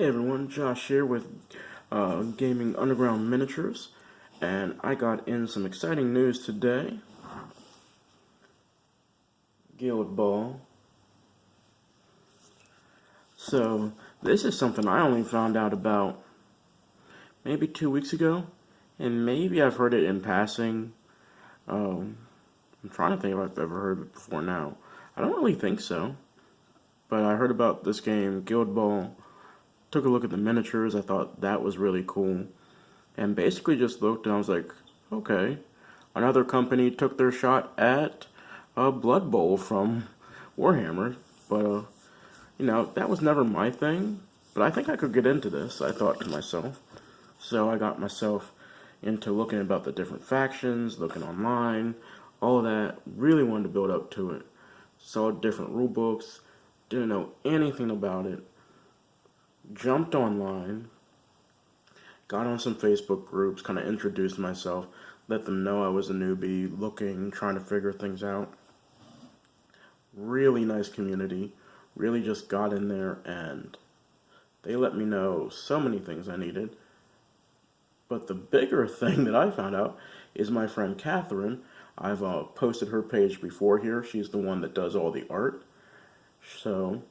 Hey everyone, Josh here with Gaming Underground Miniatures, and I got in some exciting news today. Guild Ball. So, this is something I only found out about maybe 2 weeks ago, and maybe I've heard it in passing. I'm trying to think if I've ever heard it before now. I don't really think so, but I heard about this game, Guild Ball. Took a look at the miniatures. I thought that was really cool, and basically just looked and I was like, okay, another company took their shot at a Blood Bowl from Warhammer, but that was never my thing. But I think I could get into this, I thought to myself. So I got myself into looking about the different factions, looking online, all that. Really wanted to build up to it. Saw different rule books, didn't know anything about it. Jumped online, got on some Facebook groups, kind of introduced myself, let them know I was a newbie, looking, trying to figure things out. Really nice community, really just got in there and they let me know so many things I needed. But the bigger thing that I found out is my friend Catherine. I've posted her page before here. She's the one that does all the art. So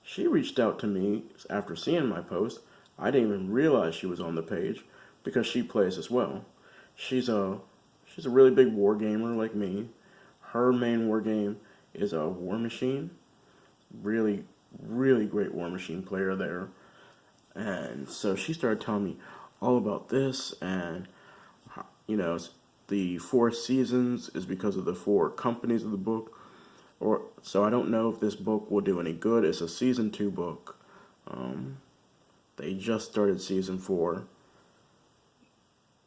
she reached out to me after seeing my post. I didn't even realize she was on the page because she plays as well. She's a really big war gamer like me. Her main war game is a War Machine. Really, really great War Machine player there. And so she started telling me all about this, and the 4 seasons is because of the 4 companies of the book. So I don't know if this book will do any good. It's a season 2 book. They just started season 4.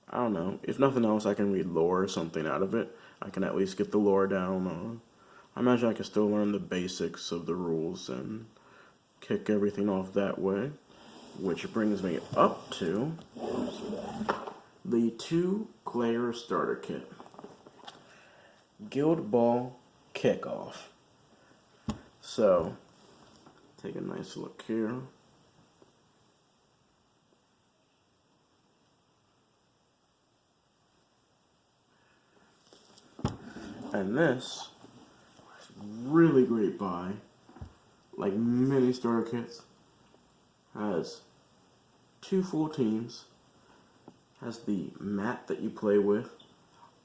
I don't know. If nothing else, I can read lore or something out of it. I can at least get the lore down. I imagine I can still learn the basics of the rules and kick everything off that way. Which brings me up to the 2-player starter kit. Guild Ball Kickoff. So, take a nice look here. And this is really great buy. Like many starter kits. Has 2 full teams. Has the mat that you play with.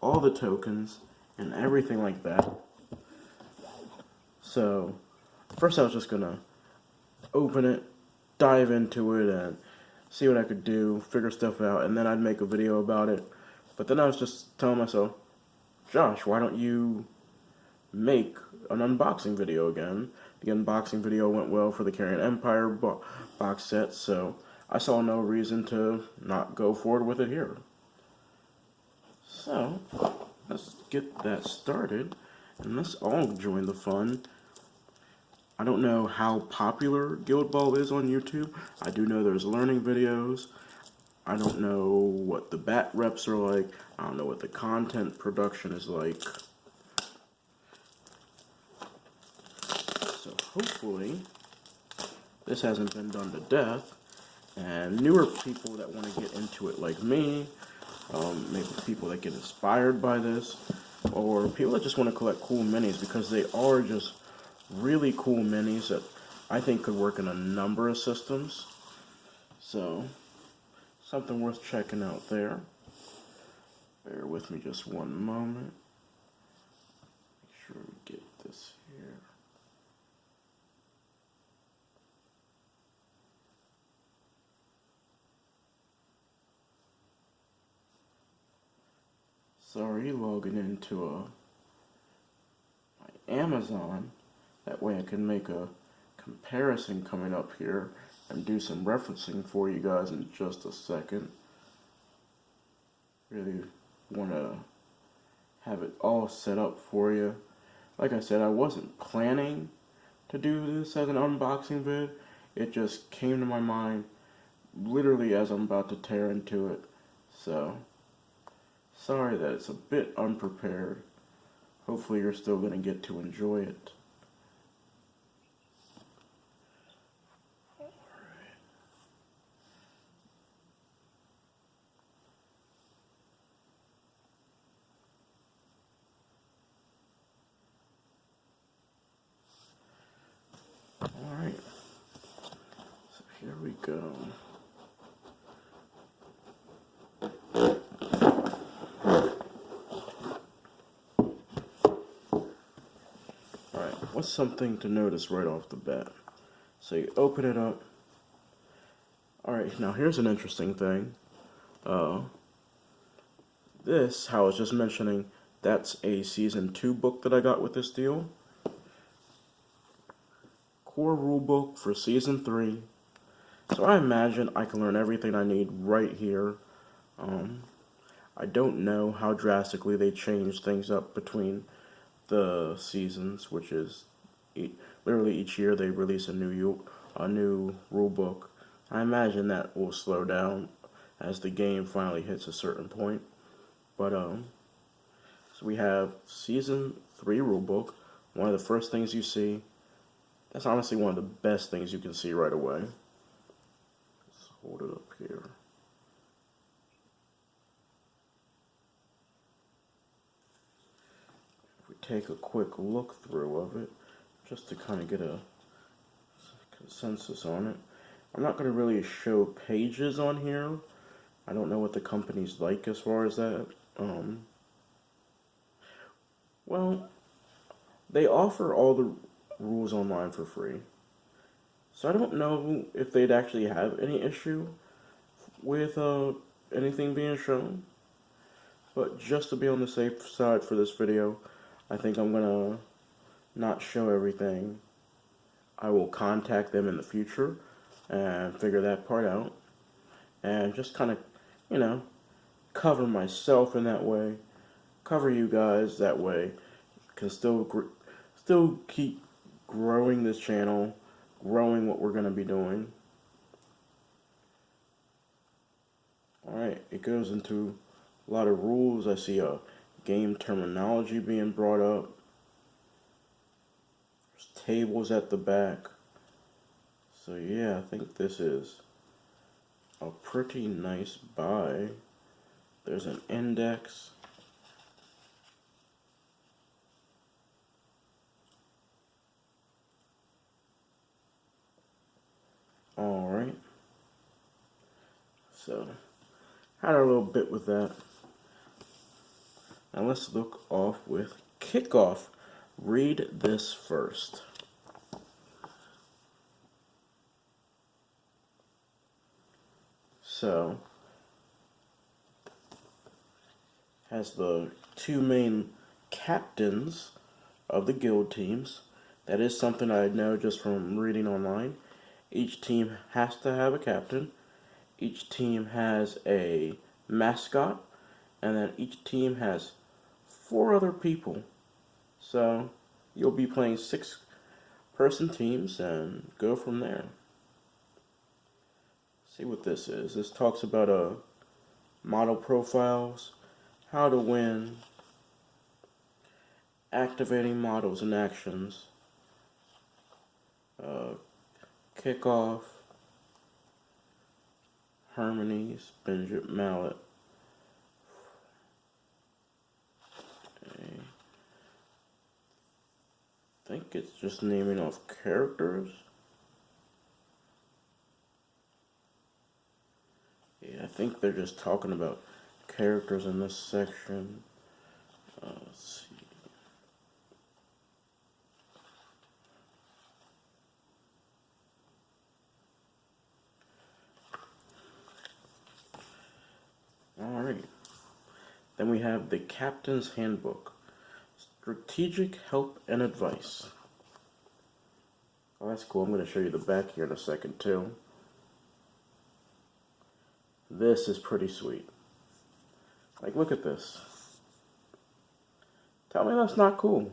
All the tokens and everything like that. So, first I was just gonna open it, dive into it, and see what I could do, figure stuff out, and then I'd make a video about it. But then I was just telling myself, Josh, why don't you make an unboxing video again? The unboxing video went well for the Carrion Empire box set, so I saw no reason to not go forward with it here. So, let's get that started, and let's all join the fun. I don't know how popular Guild Ball is on YouTube. I do know there's learning videos. I don't know what the bat reps are like. I don't know what the content production is like. So hopefully this hasn't been done to death. And newer people that want to get into it like me, maybe people that get inspired by this, or people that just want to collect cool minis, because they are just really cool minis that I think could work in a number of systems. So, something worth checking out there. Bear with me just one moment. Make sure we get this here. Sorry, logging into my Amazon. That way I can make a comparison coming up here and do some referencing for you guys in just a second. Really want to have it all set up for you. Like I said, I wasn't planning to do this as an unboxing vid. It just came to my mind literally as I'm about to tear into it. So, sorry that it's a bit unprepared. Hopefully you're still going to get to enjoy it. Alright, what's something to notice right off the bat? So you open it up. Alright, now here's an interesting thing. This, how I was just mentioning, that's a Season 2 book that I got with this deal. Core rulebook for Season 3. So I imagine I can learn everything I need right here. I don't know how drastically they change things up between the seasons, which is literally each year they release a new rule book. I imagine that will slow down as the game finally hits a certain point. But so we have Season 3 rulebook. One of the first things you see. That's honestly one of the best things you can see right away. Let's hold it up here. If we take a quick look through of it, just to kind of get a consensus on it. I'm not going to really show pages on here. I don't know what the company's like as far as that. Well, they offer all the rules online for free. So I don't know if they'd actually have any issue with anything being shown. But just to be on the safe side for this video, I think I'm going to not show everything. I will contact them in the future and figure that part out. And just kind of, cover myself in that way. Cover you guys that way. Can still keep growing this channel. Growing what we're going to be doing. Alright, it goes into a lot of rules. I see a game terminology being brought up. There's tables at the back. So yeah, I think this is a pretty nice buy. There's an index. Alright. So, had a little bit with that. Now let's look off with Kickoff. Read this first. So, has the two main captains of the guild teams. That is something I know just from reading online. Each team has to have a captain. Each team has a mascot. And then each team has 4 other people. So you'll be playing 6-person teams and go from there. See what this is. This talks about model profiles, how to win, activating models and actions, Kickoff, harmonies, Benjamin Mallet. I think it's just naming off characters. Yeah, I think they're just talking about characters in this section. Let's see. Alright. Then we have the Captain's Handbook. Strategic help and advice. Oh, that's cool. I'm going to show you the back here in a second, too. This is pretty sweet. Like, look at this. Tell me that's not cool.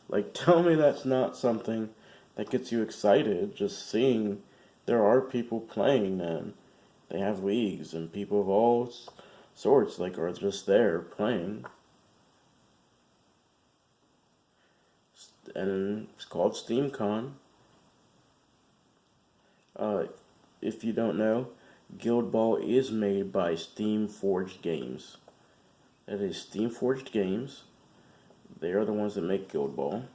Like, tell me that's not something that gets you excited just seeing there are people playing and they have leagues and people of all sorts like are just there playing. And it's called SteamCon. If you don't know, Guild Ball is made by steamforged games. That is steamforged games. They are the ones that make Guild Ball.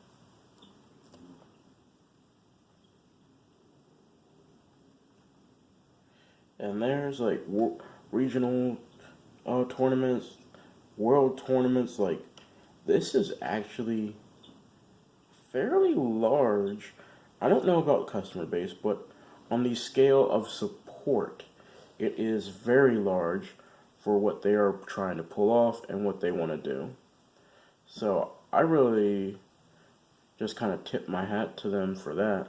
And there's like regional tournaments, world tournaments. Like, this is actually fairly large. I don't know about customer base, but on the scale of support, it is very large for what they are trying to pull off and what they want to do. So I really just kind of tip my hat to them for that.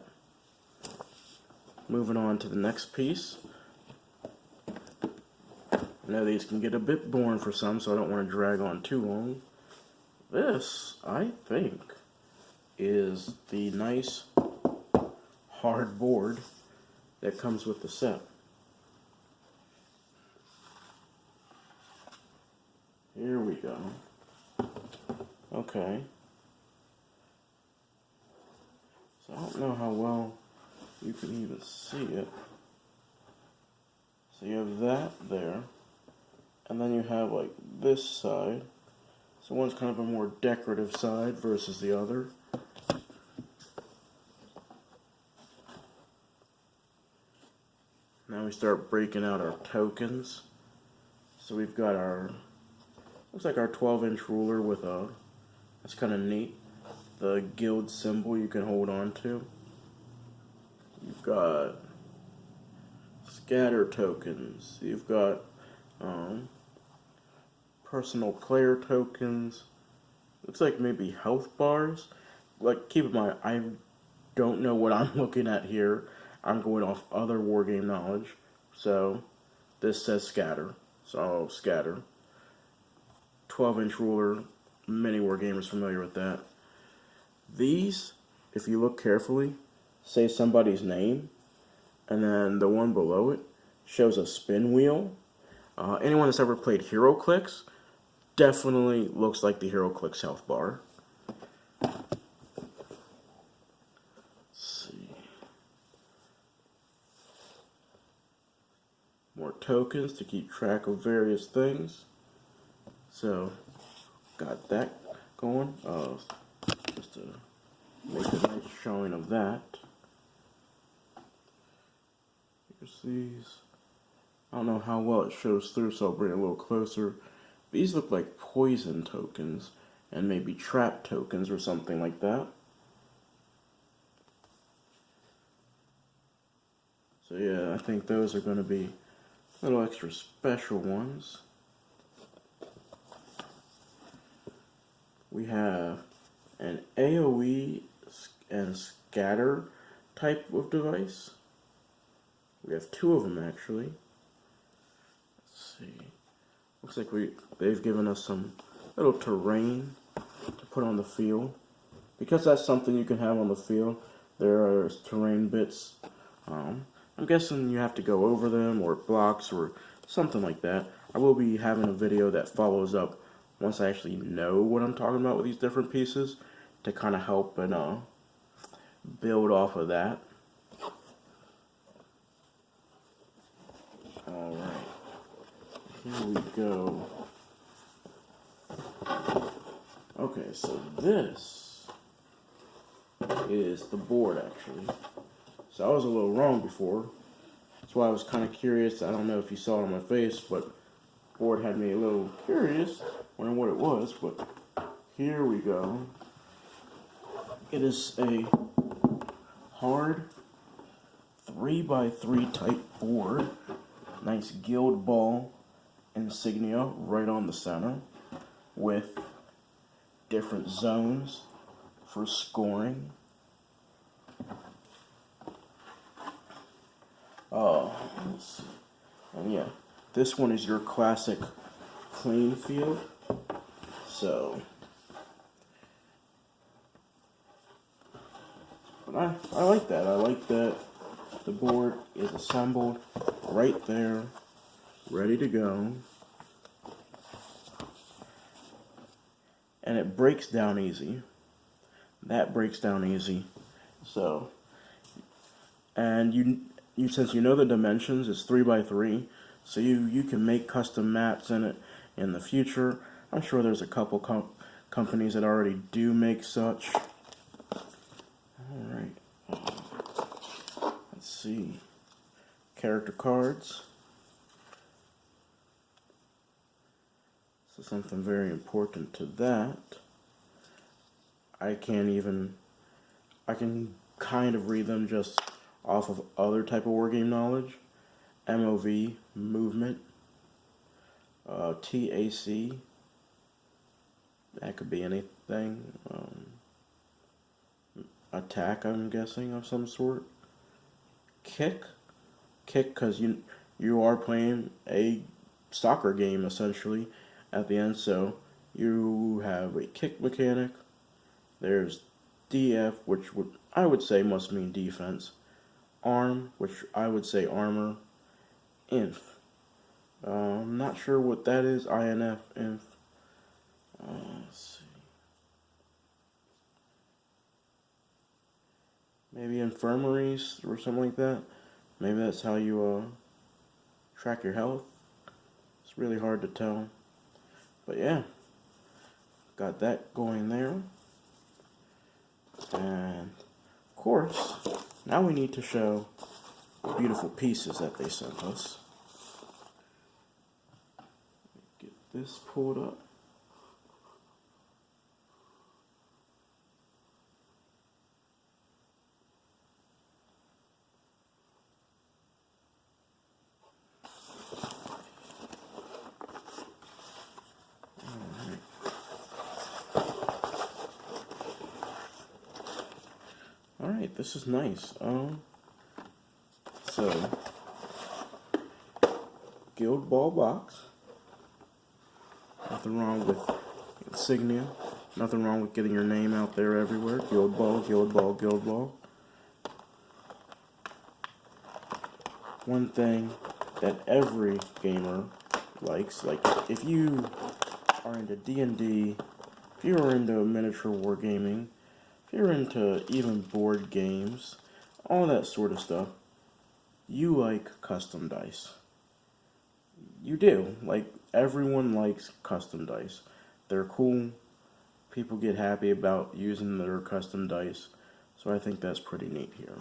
Moving on to the next piece. I know these can get a bit boring for some, so I don't want to drag on too long. This, I think, is the nice hard board that comes with the set. Here we go. Okay. So I don't know how well you can even see it. So you have that there. And then you have like this side. So one's kind of a more decorative side versus the other. Now we start breaking out our tokens. So we've got our, looks like our 12-inch ruler with a, that's kind of neat, the guild symbol you can hold on to. You've got scatter tokens. You've got personal player tokens. Looks like maybe health bars. Like, keep in mind, I don't know what I'm looking at here. I'm going off other wargame knowledge. So this says scatter. So scatter. 12-inch ruler. Many wargamers familiar with that. These, if you look carefully, say somebody's name, and then the one below it shows a spin wheel. Anyone that's ever played HeroClix definitely looks like the HeroClix health bar. More tokens to keep track of various things. So, got that going. Just to make a nice showing of that. Here's these. I don't know how well it shows through, so I'll bring it a little closer. These look like poison tokens, and maybe trap tokens or something like that. So yeah, I think those are going to be little extra special ones. We have an AoE and scatter type of device. We have two of them actually. Let's see. Looks like they've given us some little terrain to put on the field. Because that's something you can have on the field, there are terrain bits. I'm guessing you have to go over them, or blocks, or something like that. I will be having a video that follows up once I actually know what I'm talking about with these different pieces, to kind of help and build off of that. Alright, here we go. Okay, so this is the board actually. So I was a little wrong before. That's why I was kind of curious. I don't know if you saw it on my face, but the board had me a little curious wondering what it was. But here we go. It is a hard 3x3 type board. Nice guild ball insignia right on the center with different zones for scoring. Let's see. And yeah, this one is your classic clean field. So, but I like that. I like that the board is assembled right there, ready to go. And it breaks down easy. That breaks down easy. So, and you since you know the dimensions, it's 3x3, so you can make custom maps in it in the future. I'm sure there's a couple companies that already do make such. Alright. Let's see. Character cards. So something very important to that. I can kind of read them just off of other type of wargame knowledge. MOV, movement. TAC, that could be anything. Attack, I'm guessing, of some sort. Kick because you are playing a soccer game essentially at the end, so you have a kick mechanic. There's DF, which I would say must mean defense. Arm, which I would say armor. Inf. I'm not sure what that is. INF, inf. Let's see. Maybe infirmaries or something like that. Maybe that's how you track your health. It's really hard to tell. But yeah, got that going there. And of course, now we need to show the beautiful pieces that they sent us. Get this pulled up. Alright, this is nice. So Guild Ball box. Nothing wrong with insignia. Nothing wrong with getting your name out there everywhere. Guild Ball, Guild Ball, Guild Ball. One thing that every gamer likes, like if you are into D&D, if you're into miniature wargaming, if you're into even board games, all that sort of stuff, you like custom dice. You do. Like, everyone likes custom dice. They're cool. People get happy about using their custom dice. So I think that's pretty neat here.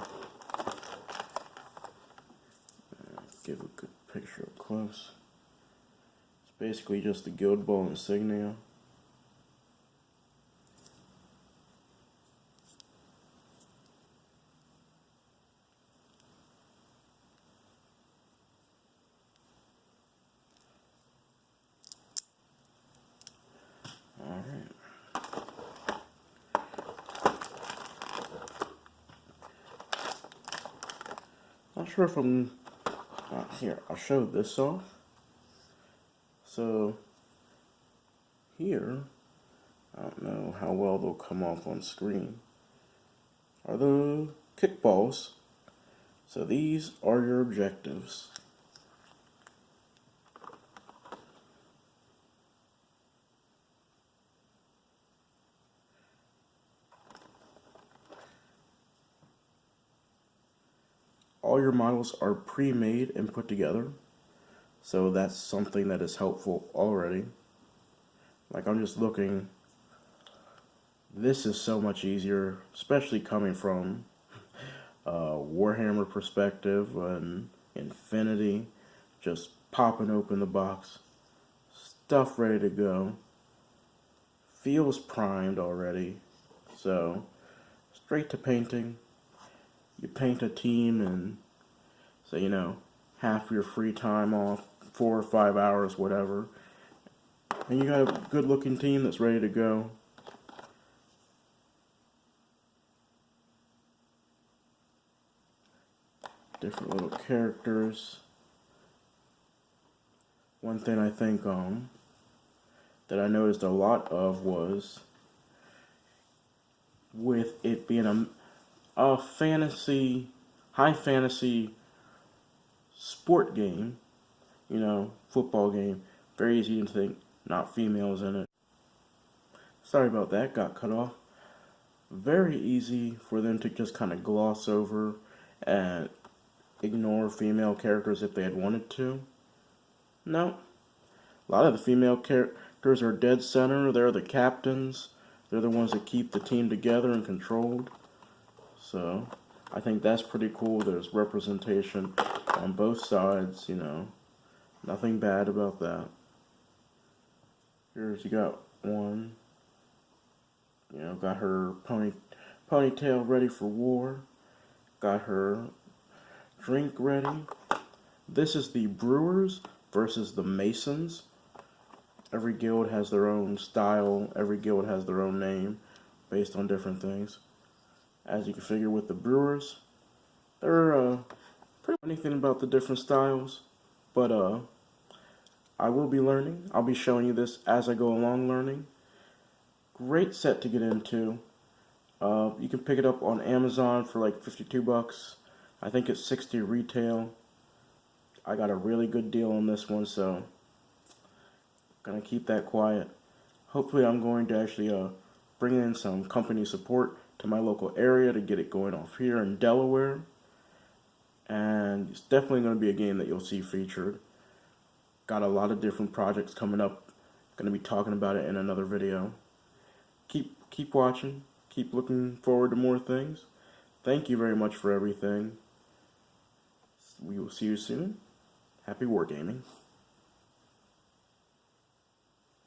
Give a good picture up close. It's basically just the Guild Ball insignia. Not sure if I'm here. I'll show this off. So here, I don't know how well they'll come off on screen, are the kickballs. So these are your objectives. All your models are pre-made and put together, so that's something that is helpful already. Like, I'm just looking, this is so much easier, especially coming from Warhammer perspective and Infinity. Just popping open the box, stuff ready to go, feels primed already, so straight to painting. You paint a team and say, half your free time off, 4 or 5 hours, whatever. And you got a good looking team that's ready to go. Different little characters. One thing I think that I noticed a lot of was with it being a fantasy, high fantasy sport game, football game, very easy to think, not females in it. Sorry about that, got cut off. Very easy for them to just kind of gloss over and ignore female characters if they had wanted to. No. A lot of the female characters are dead center, they're the captains, they're the ones that keep the team together and controlled. So, I think that's pretty cool. There's representation on both sides, nothing bad about that. Here's you got one. Got her ponytail ready for war. Got her drink ready. This is the Brewers versus the Masons. Every guild has their own style. Every guild has their own name based on different things. As you can figure with the Brewers, they're pretty much anything about the different styles. But I will be learning. I'll be showing you this as I go along learning. Great set to get into. You can pick it up on Amazon for like $52. I think it's $60 retail. I got a really good deal on this one, so I'm gonna keep that quiet. Hopefully I'm going to actually bring in some company support to my local area to get it going off here in Delaware. And it's definitely going to be a game that you'll see featured. Got a lot of different projects coming up. Going to be talking about it in another video. Keep watching. Keep looking forward to more things. Thank you very much for everything. We will see you soon. Happy wargaming.